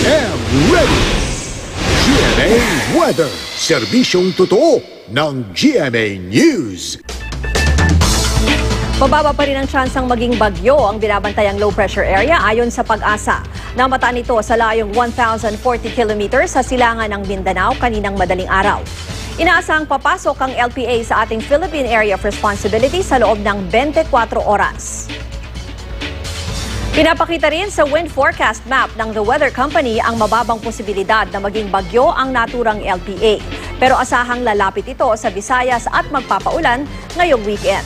am ready! GMA Weather, serbisyong totoo ng GMA News. Mababa pa rin ang tsansang maging bagyo ang binabantayang low pressure area ayon sa Pag-asa. Namataan ito sa layong 1,040 kilometers sa silangan ng Mindanao kaninang madaling araw. Inaasahang papasok ang LPA sa ating Philippine Area of Responsibility sa loob ng 24 oras. Pinapakita rin sa wind forecast map ng The Weather Company ang mababang posibilidad na maging bagyo ang naturang LPA. Pero asahang lalapit ito sa Visayas at magpapaulan ngayong weekend.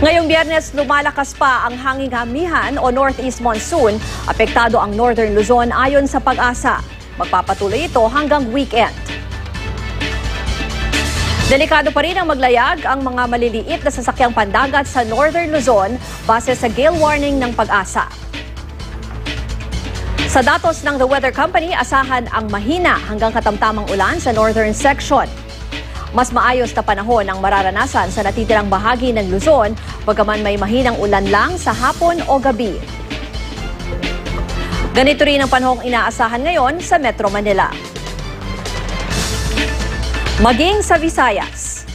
Ngayong Biyernes, lumalakas pa ang hanging amihan o northeast monsoon. Apektado ang northern Luzon ayon sa Pag-asa. Magpapatuloy ito hanggang weekend. Delikado pa rin ang maglayag ang mga maliliit na sasakyang pandagat sa northern Luzon base sa gale warning ng Pag-asa. Sa datos ng The Weather Company, asahan ang mahina hanggang katamtamang ulan sa northern section. Mas maayos na panahon ang mararanasan sa natitirang bahagi ng Luzon, bagaman may mahinang ulan lang sa hapon o gabi. Ganito rin ang panahong inaasahan ngayon sa Metro Manila. Maging sa Visayas.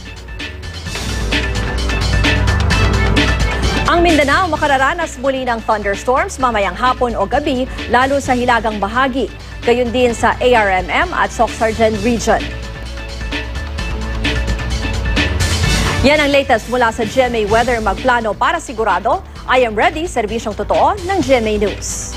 Ang Mindanao makararanas muli ng thunderstorms mamayang hapon o gabi, lalo sa hilagang bahagi. Gayon din sa ARMM at Soc-Sargen region. Yan ang latest mula sa GMA Weather. Magplano para sigurado. I am ready, serbisyong totoo ng GMA News.